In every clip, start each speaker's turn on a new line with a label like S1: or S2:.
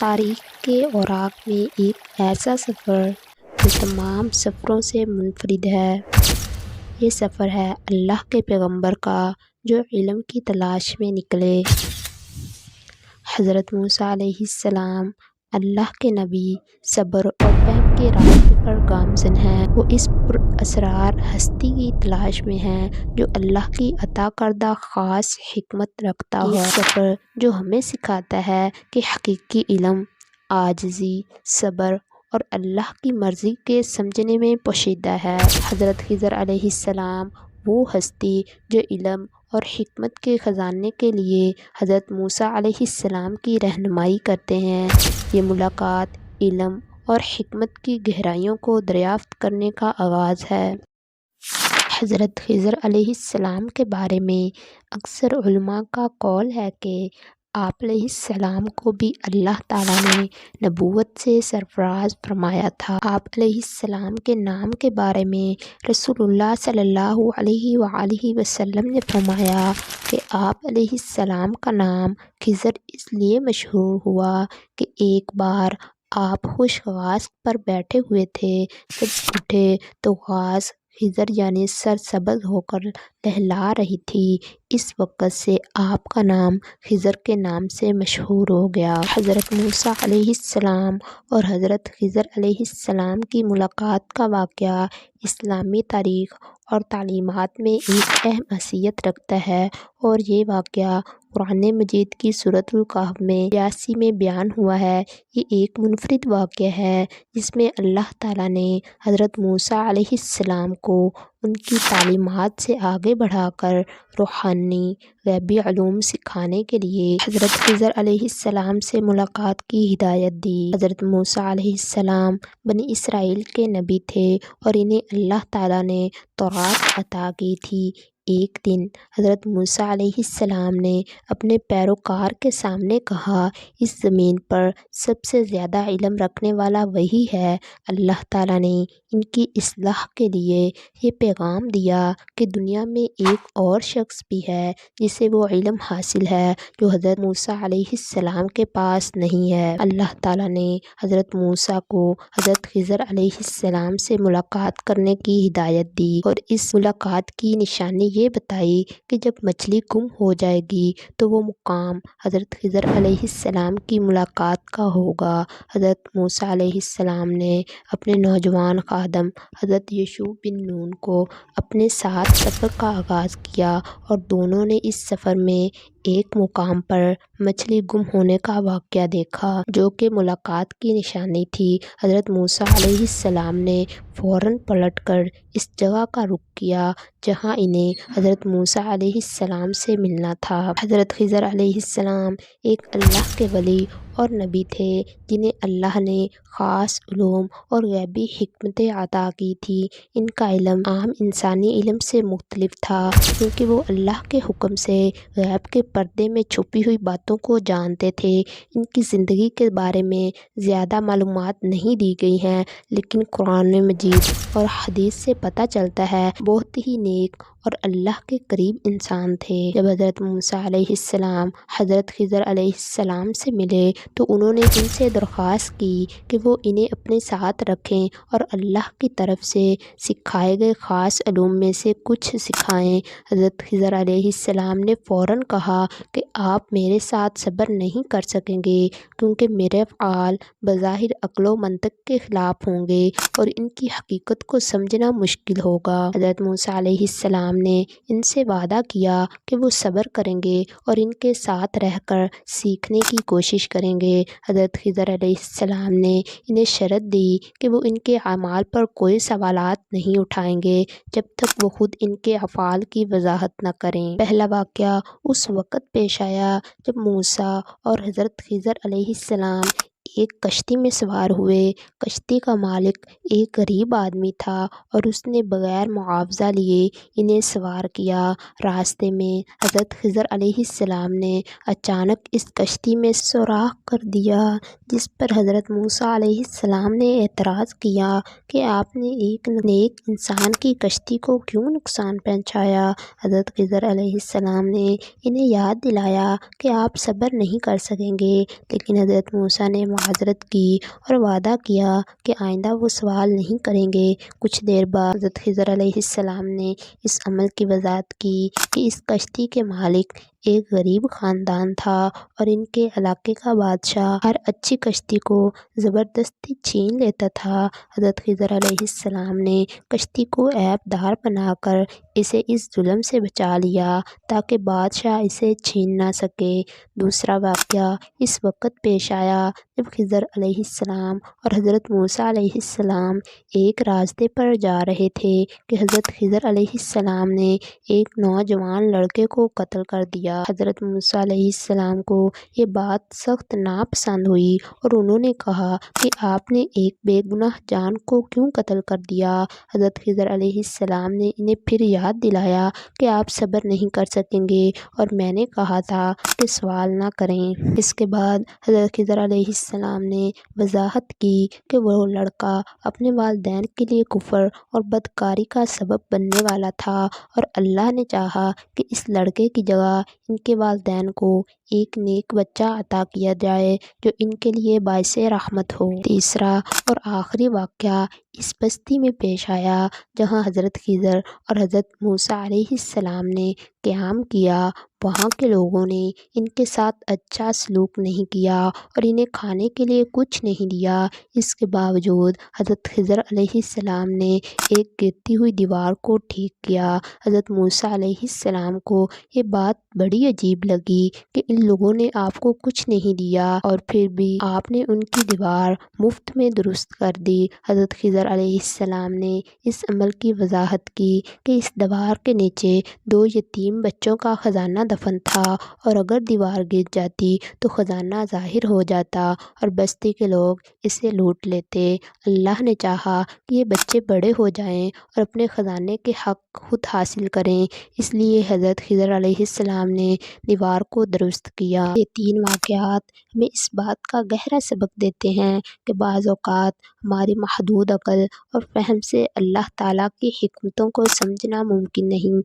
S1: تاریخ کے اوراق میں ایک ایسا سفر جو تمام سفروں سے منفرد ہے۔ یہ سفر ہے اللہ کے پیغمبر کا جو علم کی تلاش میں نکلے۔ حضرت موسیٰ علیہ السلام اللہ کے نبی، صبر اور فہم کے راستے پر گامزن ہیں۔ وہ اس پراسرار ہستی کی تلاش میں ہیں جو اللہ کی عطا کردہ خاص حکمت رکھتا ہو۔ ایک سفر جو ہمیں سکھاتا ہے کہ حقیقی علم عاجزی، صبر اور اللہ کی مرضی کے سمجھنے میں پوشیدہ ہے۔ حضرت خضر علیہ السلام وہ ہستی جو علم اور حکمت کے خزانے کے لیے حضرت موسیٰ علیہ السلام کی رہنمائی کرتے ہیں۔ یہ ملاقات علم اور حکمت کی گہرائیوں کو دریافت کرنے کا آغاز ہے۔ حضرت خضر علیہ السلام کے بارے میں اکثر علماء کا قول ہے کہ آپ علیہ السلام کو بھی اللہ تعالیٰ نے نبوت سے سرفراز فرمایا تھا۔ آپ علیہ السلام کے نام کے بارے میں رسول اللہ صلی اللہ علیہ وآلہ وسلم نے فرمایا کہ آپ علیہ السلام کا نام خضر اس لیے مشہور ہوا کہ ایک بار آپ خشک گھاس پر بیٹھے ہوئے تھے، جب اٹھے تو گھاس خضر یعنی سرسبز ہو کر لہلا رہی تھی۔ اس وقت سے آپ کا نام خضر کے نام سے مشہور ہو گیا۔ حضرت موسیٰ علیہ السلام اور حضرت خضر علیہ السلام کی ملاقات کا واقعہ اسلامی تاریخ اور تعلیمات میں ایک اہم حیثیت رکھتا ہے، اور یہ واقعہ قرآن مجید کی سورۃ الکہف میں 82 میں بیان ہوا ہے۔ یہ ایک منفرد واقعہ ہے جس میں اللہ تعالیٰ نے حضرت موسیٰ علیہ السلام کو ان کی تعلیمات سے آگے بڑھا کر روحانی غیبی علوم سکھانے کے لیے حضرت خضر علیہ السلام سے ملاقات کی ہدایت دی۔ حضرت موسیٰ علیہ السلام بنی اسرائیل کے نبی تھے اور انہیں اللہ تعالیٰ نے تورات عطا کی تھی۔ ایک دن حضرت موسیٰ علیہ السلام نے اپنے پیروکار کے سامنے کہا، اس زمین پر سب سے زیادہ علم رکھنے والا وہی ہے۔ اللہ تعالیٰ نے ان کی اصلاح کے لیے یہ پیغام دیا کہ دنیا میں ایک اور شخص بھی ہے جسے وہ علم حاصل ہے جو حضرت موسیٰ علیہ السلام کے پاس نہیں ہے۔ اللہ تعالیٰ نے حضرت موسیٰ کو حضرت خضر علیہ السلام سے ملاقات کرنے کی ہدایت دی اور اس ملاقات کی نشانی یہ بتائی کہ جب مچھلی گم ہو جائے گی تو وہ مقام حضرت خضر علیہ السلام کی ملاقات کا ہوگا۔ حضرت موسیٰ علیہ السلام نے اپنے نوجوان خادم حضرت یوشع بن نون کو اپنے ساتھ سفر کا آغاز کیا اور دونوں نے اس سفر میں ایک مقام پر مچھلی گم ہونے کا واقعہ دیکھا جو کہ ملاقات کی نشانی تھی۔ حضرت موسیٰ علیہ السلام نے فوراً پلٹ کر اس جگہ کا رخ کیا جہاں انہیں حضرت موسیٰ علیہ السلام سے ملنا تھا۔ حضرت خضر علیہ السلام ایک اللہ کے ولی اور نبی تھے جنہیں اللہ نے خاص علوم اور غیبی حکمتیں عطا کی تھی۔ ان کا علم عام انسانی علم سے مختلف تھا کیونکہ وہ اللہ کے حکم سے غیب کے پردے میں چھپی ہوئی باتوں کو جانتے تھے۔ ان کی زندگی کے بارے میں زیادہ معلومات نہیں دی گئی ہیں، لیکن قرآن مجید اور حدیث سے پتہ چلتا ہے بہت ہی نیک اور اللہ کے قریب انسان تھے۔ جب حضرت موسیٰ علیہ السلام حضرت خضر علیہ السلام سے ملے تو انہوں نے ان سے درخواست کی کہ وہ انہیں اپنے ساتھ رکھیں اور اللہ کی طرف سے سکھائے گئے خاص علوم میں سے کچھ سکھائیں۔ حضرت خضر علیہ السلام نے فوراً کہا کہ آپ میرے ساتھ صبر نہیں کر سکیں گے کیونکہ میرے افعال بظاہر عقل و منطق کے خلاف ہوں گے اور ان کی حقیقت کو سمجھنا مشکل ہوگا۔ حضرت موسیٰ علیہ السلام نے ان سے وعدہ کیا کہ وہ صبر کریں گے اور ان کے ساتھ رہ کر سیکھنے کی کوشش کریں گے۔ حضرت خضر علیہ السلام نے انہیں شرط دی کہ وہ ان کے اعمال پر کوئی سوالات نہیں اٹھائیں گے جب تک وہ خود ان کے افعال کی وضاحت نہ کریں۔ پہلا واقعہ اس وقت پیش آیا جب موسیٰ اور حضرت خضر علیہ السلام ایک کشتی میں سوار ہوئے۔ کشتی کا مالک ایک غریب آدمی تھا اور اس نے بغیر معاوضہ لیے انہیں سوار کیا۔ راستے میں حضرت خضر علیہ السلام نے اچانک اس کشتی میں سوراخ کر دیا، جس پر حضرت موسیٰ علیہ السلام نے اعتراض کیا کہ آپ نے ایک نیک انسان کی کشتی کو کیوں نقصان پہنچایا۔ حضرت خضر علیہ السلام نے انہیں یاد دلایا کہ آپ صبر نہیں کر سکیں گے، لیکن حضرت موسیٰ نے معذرت کی اور وعدہ کیا کہ آئندہ وہ سوال نہیں کریں گے۔ کچھ دیر بعد حضرت خضر علیہ السلام نے اس عمل کی وضاحت کی کہ اس کشتی کے مالک ایک غریب خاندان تھا اور ان کے علاقے کا بادشاہ ہر اچھی کشتی کو زبردستی چھین لیتا تھا۔ حضرت خضر علیہ السلام نے کشتی کو عیب دار بنا کر اسے اس ظلم سے بچا لیا تاکہ بادشاہ اسے چھین نہ سکے۔ دوسرا واقعہ اس وقت پیش آیا جب خضر علیہ السلام اور حضرت موسیٰ علیہ السلام ایک راستے پر جا رہے تھے کہ حضرت خضر علیہ السلام نے ایک نوجوان لڑکے کو قتل کر دیا۔ حضرت موسیٰ علیہ السلام کو یہ بات سخت ناپسند ہوئی اور انہوں نے کہا کہ آپ نے ایک بے گناہ جان کو کیوں قتل کر دیا۔ حضرت خضر علیہ السلام نے انہیں پھر یاد دلایا کہ آپ صبر نہیں کر سکیں گے اور میں نے کہا تھا کہ سوال نہ کریں۔ اس کے بعد حضرت خضر علیہ السلام نے وضاحت کی کہ وہ لڑکا اپنے والدین کے لیے کفر اور بدکاری کا سبب بننے والا تھا اور اللہ نے چاہا کہ اس لڑکے کی جگہ ان کے والدین کو ایک نیک بچہ عطا کیا جائے جو ان کے لیے باعث رحمت ہو۔ تیسرا اور آخری واقعہ اس بستی میں پیش آیا جہاں حضرت خضر اور حضرت موسیٰ علیہ السلام نے قیام کیا۔ وہاں کے لوگوں نے ان کے ساتھ اچھا سلوک نہیں کیا اور انہیں کھانے کے لیے کچھ نہیں دیا۔ اس کے باوجود حضرت خضر علیہ السلام نے ایک گرتی ہوئی دیوار کو ٹھیک کیا۔ حضرت موسیٰ علیہ السلام کو یہ بات بڑی عجیب لگی کہ ان لوگوں نے آپ کو کچھ نہیں دیا اور پھر بھی آپ نے ان کی دیوار مفت میں درست کر دی۔ حضرت خضر علیہ السلام نے اس عمل کی وضاحت کی کہ اس دیوار کے نیچے 2 یتیم بچوں کا خزانہ دفن تھا اور اگر دیوار گر جاتی تو خزانہ ظاہر ہو جاتا اور بستی کے لوگ اسے لوٹ لیتے۔ اللہ نے چاہا کہ یہ بچے بڑے ہو جائیں اور اپنے خزانے کے حق خود حاصل کریں، اس لیے حضرت خضر علیہ السلام نے دیوار کو درست کیا۔ یہ 3 واقعات ہمیں اس بات کا گہرا سبق دیتے ہیں کہ بعض اوقات ہماری محدود عقل اور فہم سے اللہ تعالیٰ کی حکمتوں کو سمجھنا ممکن نہیں۔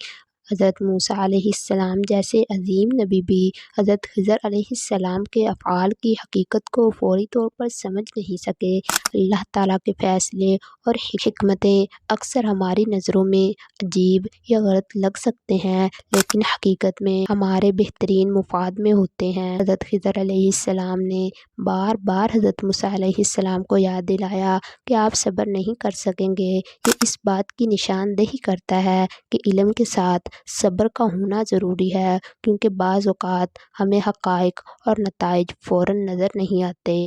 S1: حضرت موسیٰ علیہ السلام جیسے عظیم نبی بھی حضرت خضر علیہ السلام کے افعال کی حقیقت کو فوری طور پر سمجھ نہیں سکے۔ اللہ تعالیٰ کے فیصلے اور حکمتیں اکثر ہماری نظروں میں عجیب یا غلط لگ سکتے ہیں، لیکن حقیقت میں ہمارے بہترین مفاد میں ہوتے ہیں۔ حضرت خضر علیہ السلام نے بار بار حضرت موسیٰ علیہ السلام کو یاد دلایا کہ آپ صبر نہیں کر سکیں گے۔ یہ اس بات کی نشاندہی کرتا ہے کہ علم کے ساتھ صبر کا ہونا ضروری ہے، کیونکہ بعض اوقات ہمیں حقائق اور نتائج فوراً نظر نہیں آتے۔